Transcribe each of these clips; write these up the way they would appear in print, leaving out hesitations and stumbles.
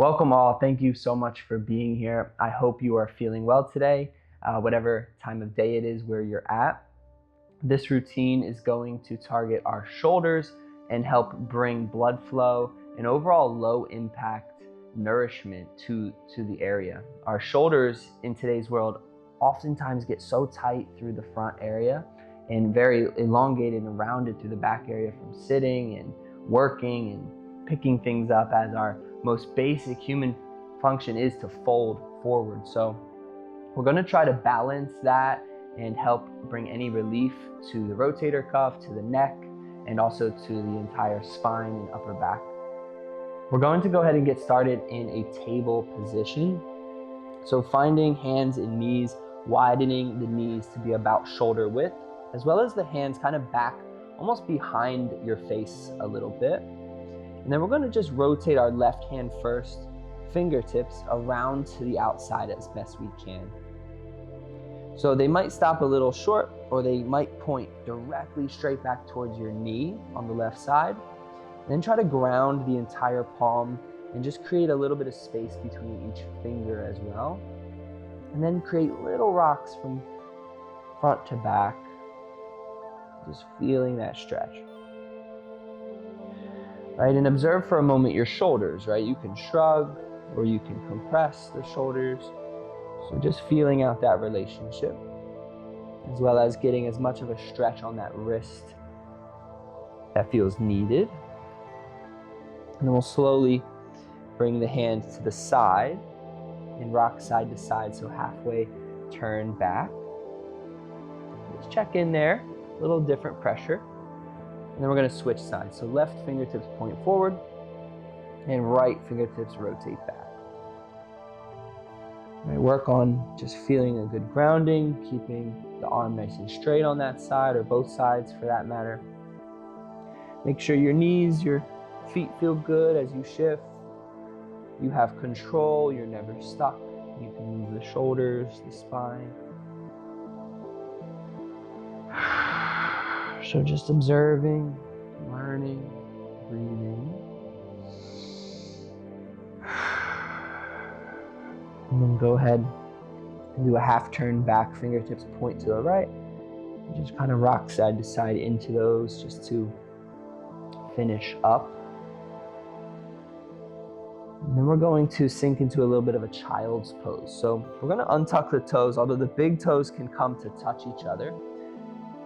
Welcome all. Thank you so much for being here. I hope you are feeling well today, whatever time of day it is where you're at. This routine is going to target our shoulders and help bring blood flow and overall low impact nourishment to the area. Our shoulders in today's world oftentimes get so tight through the front area and very elongated and rounded through the back area from sitting and working and picking things up, as our most basic human function is to fold forward. So we're going to try to balance that and help bring any relief to the rotator cuff, to the neck, and also to the entire spine and upper back. We're going to go ahead and get started in a table position. So finding hands and knees, widening the knees to be about shoulder width, as well as the hands kind of back, almost behind your face a little bit. And then we're going to just rotate our left hand first, fingertips around to the outside as best we can. So they might stop a little short, or they might point directly straight back towards your knee on the left side. And then try to ground the entire palm and just create a little bit of space between each finger as well. And then create little rocks from front to back, just feeling that stretch. Right, and observe for a moment your shoulders, right? You can shrug or you can compress the shoulders. So just feeling out that relationship, as well as getting as much of a stretch on that wrist that feels needed. And then we'll slowly bring the hands to the side and rock side to side, so halfway turn back. Just check in there, a little different pressure. And then we're going to switch sides. So left fingertips point forward and right fingertips rotate back. Right, work on just feeling a good grounding, keeping the arm nice and straight on that side, or both sides for that matter. Make sure your knees, your feet feel good as you shift. You have control, you're never stuck. You can move the shoulders, the spine. So just observing, learning, breathing. And then go ahead and do a half turn back, fingertips point to the right. And just kind of rock side to side into those just to finish up. And then we're going to sink into a little bit of a child's pose. So we're going to untuck the toes, although the big toes can come to touch each other.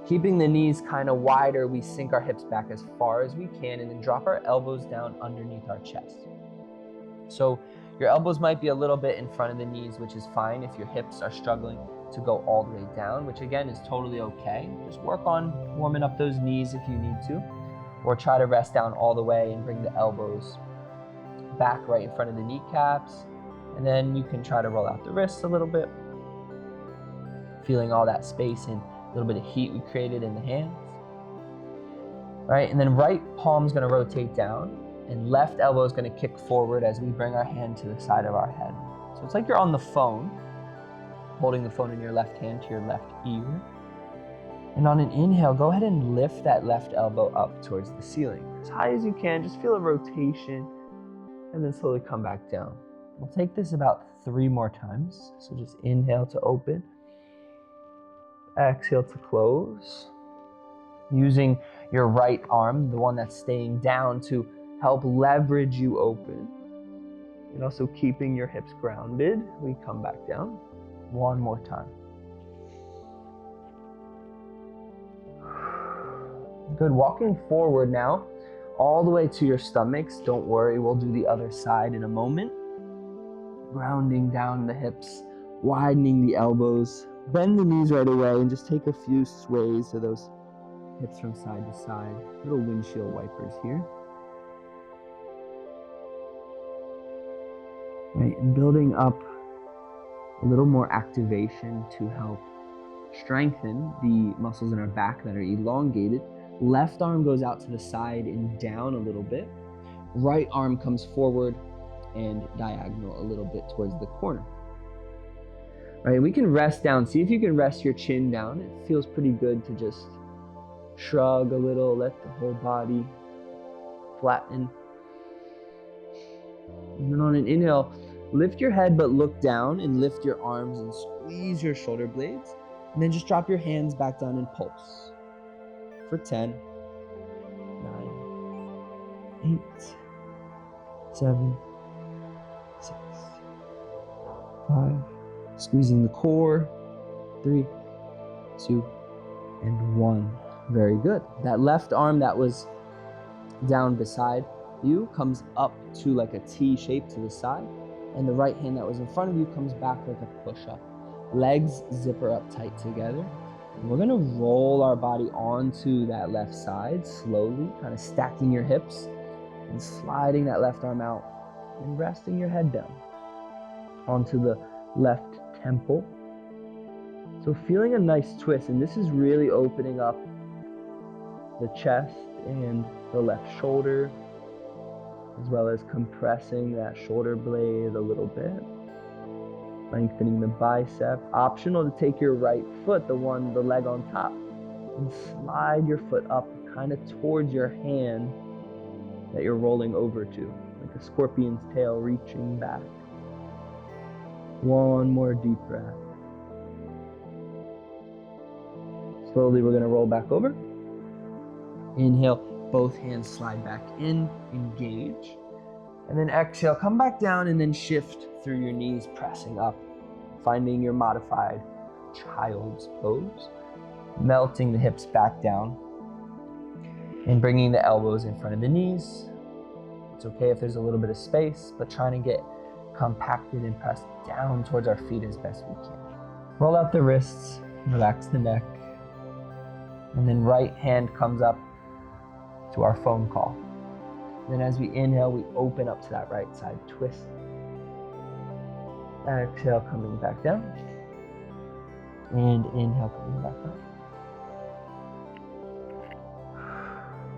Keeping the knees kind of wider, we sink our hips back as far as we can and then drop our elbows down underneath our chest. So your elbows might be a little bit in front of the knees, which is fine if your hips are struggling to go all the way down, which again is totally okay. Just work on warming up those knees if you need to, or try to rest down all the way and bring the elbows back right in front of the kneecaps. And then you can try to roll out the wrists a little bit, feeling all that space and a little bit of heat we created in the hands. Right, and then right palm's gonna rotate down and left elbow is gonna kick forward as we bring our hand to the side of our head. So it's like you're on the phone, holding the phone in your left hand to your left ear. And on an inhale, go ahead and lift that left elbow up towards the ceiling. As high as you can, just feel a rotation and then slowly come back down. We'll take this about 3 more times. So just inhale to open. Exhale to close. Using your right arm, the one that's staying down, to help leverage you open. And also keeping your hips grounded. We come back down. 1 more time. Good. Walking forward now, all the way to your stomachs. Don't worry, we'll do the other side in a moment. Grounding down the hips, widening the elbows. Bend the knees right away and just take a few sways to those hips from side to side. Little windshield wipers here. Right, and building up a little more activation to help strengthen the muscles in our back that are elongated. Left arm goes out to the side and down a little bit. Right arm comes forward and diagonal a little bit towards the corner. Right, we can rest down. See if you can rest your chin down. It feels pretty good to just shrug a little, let the whole body flatten. And then on an inhale, lift your head but look down and lift your arms and squeeze your shoulder blades. And then just drop your hands back down and pulse. For 10, 9, 8, 7, 6, 5. Squeezing the core. 3, 2, and 1. Very good. That left arm that was down beside you comes up to like a T shape to the side, and the right hand that was in front of you comes back like a push-up. Legs zipper up tight together. And we're gonna roll our body onto that left side slowly, kind of stacking your hips and sliding that left arm out and resting your head down onto the left temple. So feeling a nice twist, and this is really opening up the chest and the left shoulder, as well as compressing that shoulder blade a little bit, lengthening the bicep. Optional to take your right foot, the leg on top, and slide your foot up kind of towards your hand that you're rolling over to, like a scorpion's tail reaching back. One more deep breath. Slowly we're gonna roll back over. Inhale, both hands slide back in, engage. And then exhale, come back down and then shift through your knees, pressing up, finding your modified child's pose. Melting the hips back down and bringing the elbows in front of the knees. It's okay if there's a little bit of space, but trying to get compacted and pressed down towards our feet as best we can. Roll out the wrists, relax the neck, and then right hand comes up to our phone call. Then as we inhale, we open up to that right side twist. Exhale, coming back down. And inhale, coming back up.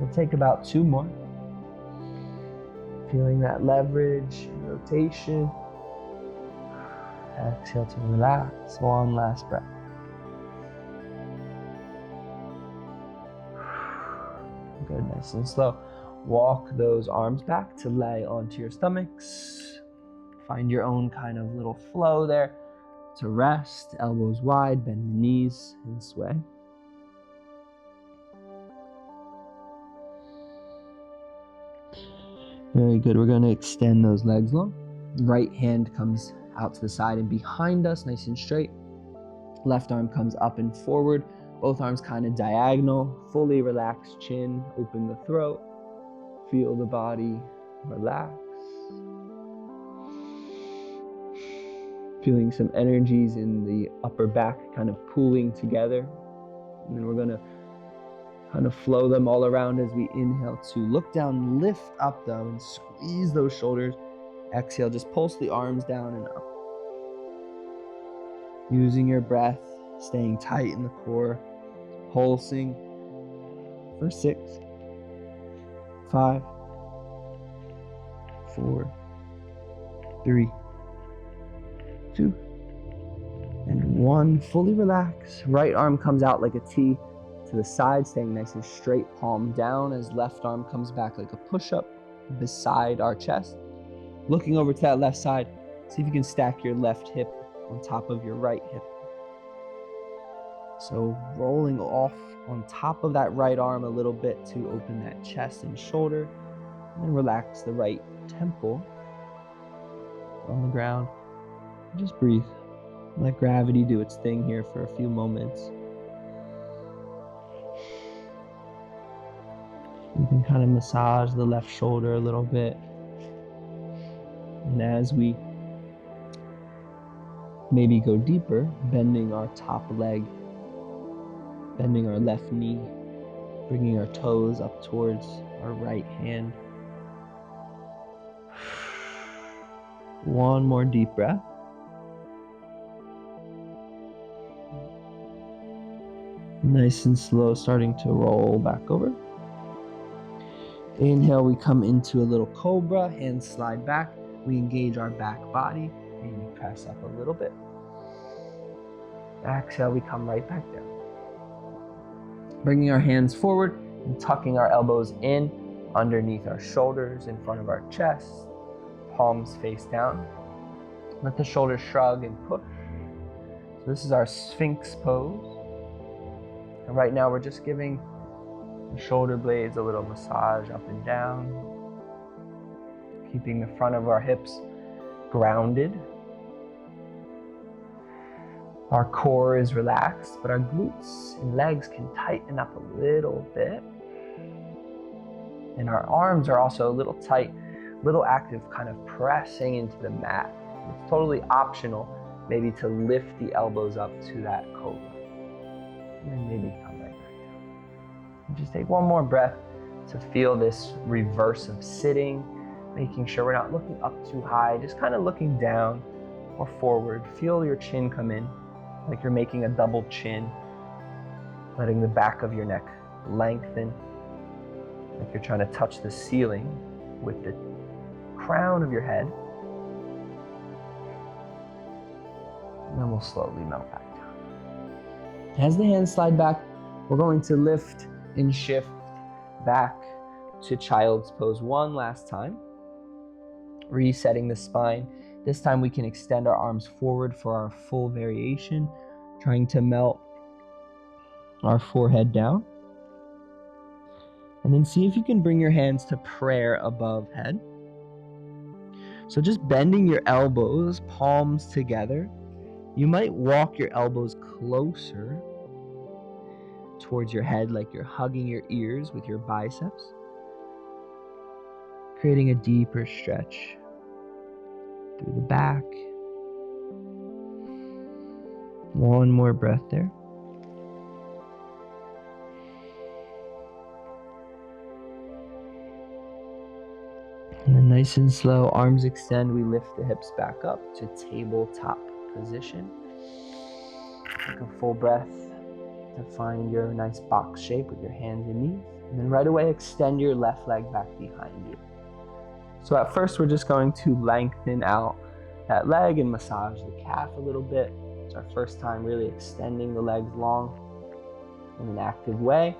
We'll take about 2 more. Feeling that leverage and rotation. Exhale to relax. One last breath. Good, nice and slow. Walk those arms back to lay onto your stomachs. Find your own kind of little flow there to rest. Elbows wide, bend the knees, and sway. Very good. We're going to extend those legs long. Right hand comes out to the side and behind us, nice and straight. Left arm comes up and forward. Both arms kind of diagonal. Fully relax chin, open the throat. Feel the body relax. Feeling some energies in the upper back kind of pooling together. And then we're going to kind of flow them all around as we inhale to look down, lift up though, and squeeze those shoulders. Exhale, just pulse the arms down and up. Using your breath, staying tight in the core, pulsing for 6, 5, 4, 3, 2, and 1. Fully relax. Right arm comes out like a T to the side, staying nice and straight, palm down as left arm comes back like a push-up beside our chest. Looking over to that left side, see if you can stack your left hip on top of your right hip. So rolling off on top of that right arm a little bit to open that chest and shoulder, and then relax the right temple on the ground. Just breathe. Let gravity do its thing here for a few moments. You can kind of massage the left shoulder a little bit. And as we maybe go deeper, bending our top leg, bending our left knee, bringing our toes up towards our right hand. One more deep breath. Nice and slow, starting to roll back over. Inhale, we come into a little cobra, hands slide back. We engage our back body and we press up a little bit. Exhale, we come right back down. Bringing our hands forward and tucking our elbows in underneath our shoulders, in front of our chest. palms face down. Let the shoulders shrug and push. So this is our Sphinx pose. And right now we're just giving the shoulder blades a little massage up and down, keeping the front of our hips grounded. Our core is relaxed, but our glutes and legs can tighten up a little bit. And our arms are also a little tight, a little active, kind of pressing into the mat. It's totally optional, maybe to lift the elbows up to that cobra. And then maybe come right back down. And just take one more breath to feel this reverse of sitting, making sure we're not looking up too high, just kind of looking down or forward. Feel your chin come in, like you're making a double chin, letting the back of your neck lengthen, like you're trying to touch the ceiling with the crown of your head. And then we'll slowly melt back down. As the hands slide back, we're going to lift and shift back to child's pose one last time. Resetting the spine. This time we can extend our arms forward for our full variation, trying to melt our forehead down. And then see if you can bring your hands to prayer above head. So just bending your elbows, palms together. You might walk your elbows closer towards your head, like you're hugging your ears with your biceps, creating a deeper stretch through the back. One more breath there. And then nice and slow, arms extend, we lift the hips back up to tabletop position. Take a full breath to find your nice box shape with your hands and knees. And then right away, extend your left leg back behind you. So at first, we're just going to lengthen out that leg and massage the calf a little bit. It's our first time really extending the legs long in an active way.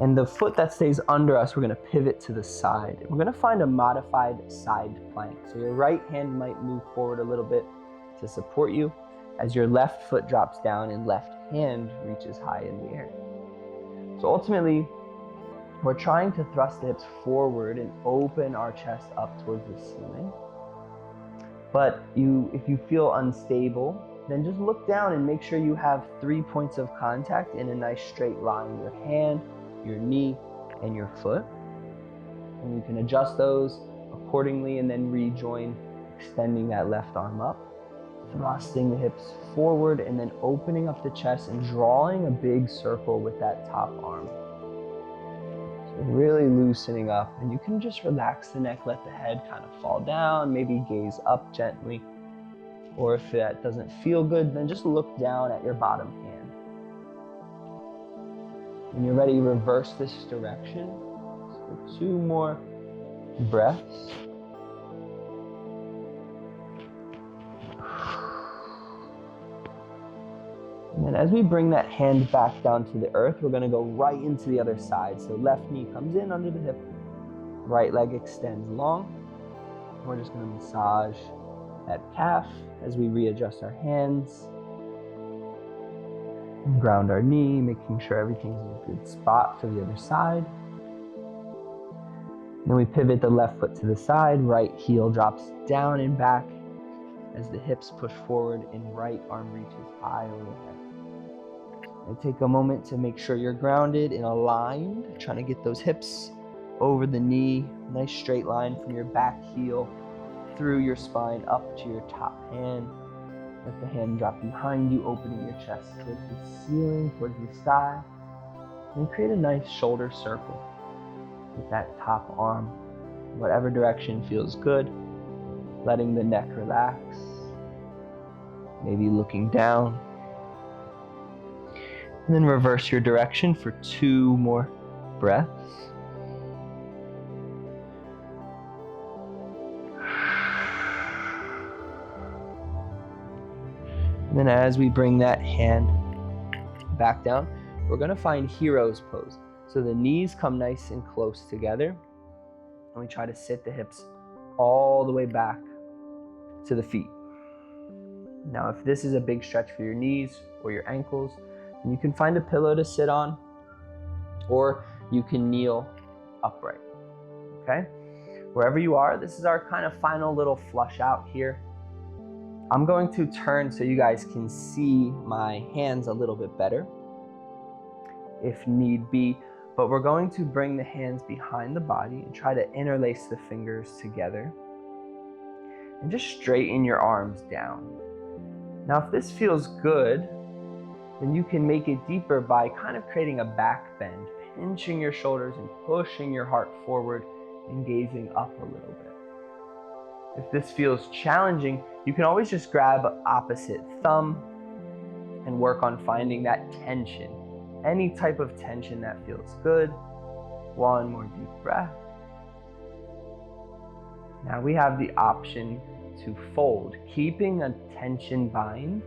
And the foot that stays under us, we're going to pivot to the side. We're going to find a modified side plank. So your right hand might move forward a little bit to support you as your left foot drops down and left hand reaches high in the air. So ultimately, we're trying to thrust the hips forward and open our chest up towards the ceiling. But if you feel unstable, then just look down and make sure you have 3 points of contact in a nice straight line. Your hand, your knee, and your foot. And you can adjust those accordingly and then rejoin, extending that left arm up, thrusting the hips forward and then opening up the chest and drawing a big circle with that top arm. So really loosening up, and you can just relax the neck, let the head kind of fall down, maybe gaze up gently. Or if that doesn't feel good, then just look down at your bottom hand. When you're ready, reverse this direction. So 2 more breaths. And then as we bring that hand back down to the earth, we're going to go right into the other side. So left knee comes in under the hip, right leg extends long. We're just going to massage that calf as we readjust our hands. And ground our knee, making sure everything's in a good spot for the other side. Then we pivot the left foot to the side, right heel drops down and back as the hips push forward and right arm reaches high overhead. And take a moment to make sure you're grounded and aligned, trying to get those hips over the knee, nice straight line from your back heel through your spine up to your top hand. Let the hand drop behind you, opening your chest towards the ceiling, towards the sky. And create a nice shoulder circle with that top arm, whatever direction feels good. Letting the neck relax, maybe looking down. And then reverse your direction for 2 more breaths. And then as we bring that hand back down, we're going to find hero's pose. So the knees come nice and close together, and we try to sit the hips all the way back to the feet. Now, if this is a big stretch for your knees or your ankles, then you can find a pillow to sit on, or you can kneel upright, okay? Wherever you are, this is our kind of final little flush out here. I'm going to turn so you guys can see my hands a little bit better, if need be, but we're going to bring the hands behind the body and try to interlace the fingers together and just straighten your arms down. Now, if this feels good, then you can make it deeper by kind of creating a back bend, pinching your shoulders and pushing your heart forward and gazing up a little bit. If this feels challenging, you can always just grab opposite thumb and work on finding that tension. Any type of tension that feels good. One more deep breath. Now we have the option to fold, keeping a tension bind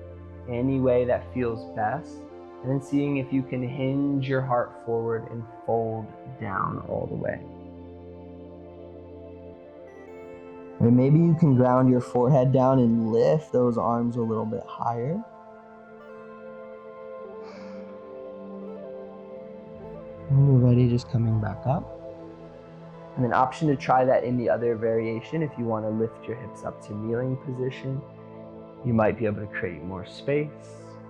any way that feels best, and then seeing if you can hinge your heart forward and fold down all the way. Or maybe you can ground your forehead down and lift those arms a little bit higher. When you're ready, just coming back up. And an option to try that in the other variation, if you want to lift your hips up to kneeling position, you might be able to create more space.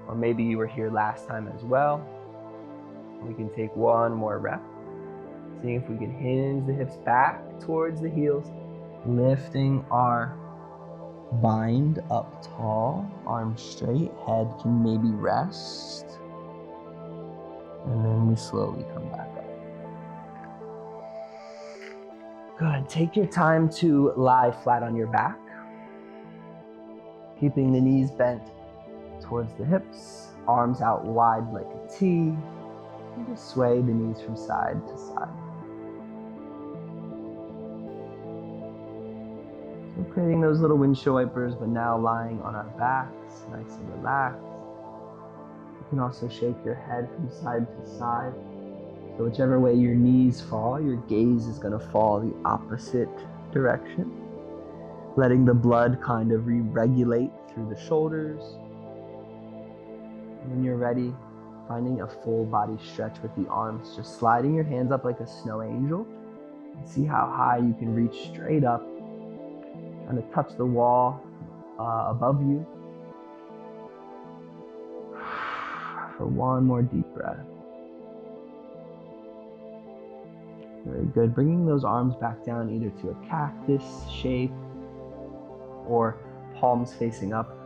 Or maybe you were here last time as well. We can take one more rep, seeing if we can hinge the hips back towards the heels, lifting our bind up tall, arms straight, head can maybe rest, and then we slowly come back up. Good, take your time to lie flat on your back, keeping the knees bent towards the hips, arms out wide like a T, and just sway the knees from side to side. So creating those little windshield wipers, but now lying on our backs, nice and relaxed. You can also shake your head from side to side. So whichever way your knees fall, your gaze is going to fall the opposite direction. Letting the blood kind of re-regulate through the shoulders. And when you're ready, finding a full body stretch with the arms, just sliding your hands up like a snow angel. And see how high you can reach straight up, trying to touch the wall above you. For one more deep breath. Very good. Bringing those arms back down either to a cactus shape or palms facing up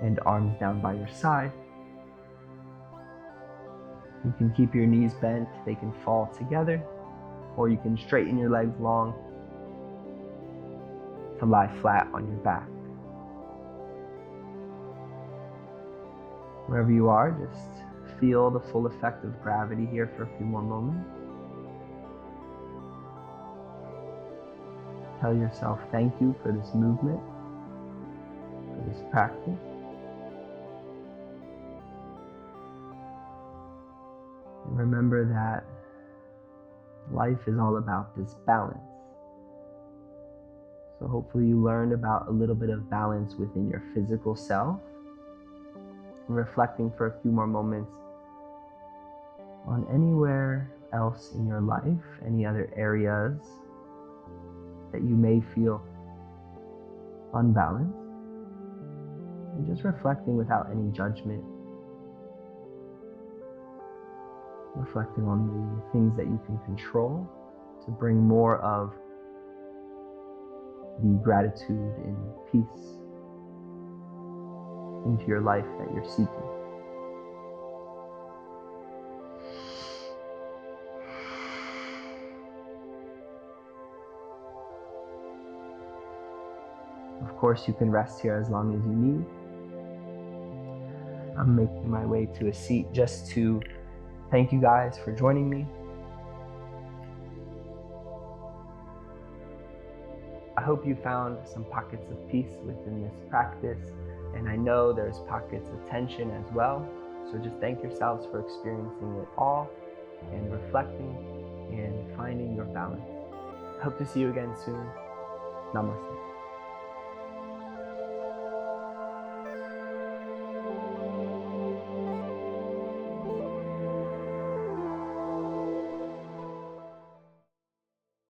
and arms down by your side. You can keep your knees bent, they can fall together, or you can straighten your legs long to lie flat on your back. Wherever you are, just feel the full effect of gravity here for a few more moments. Tell yourself thank you for this movement, for this practice. And remember that life is all about this balance. So hopefully you learned about a little bit of balance within your physical self, and reflecting for a few more moments on anywhere else in your life, any other areas that you may feel unbalanced, and just reflecting without any judgment, reflecting on the things that you can control to bring more of the gratitude and peace into your life that you're seeking. Of course, you can rest here as long as you need. I'm making my way to a seat just to thank you guys for joining me. I hope you found some pockets of peace within this practice, and I know there's pockets of tension as well. So just thank yourselves for experiencing it all and reflecting and finding your balance. I hope to see you again soon. Namaste.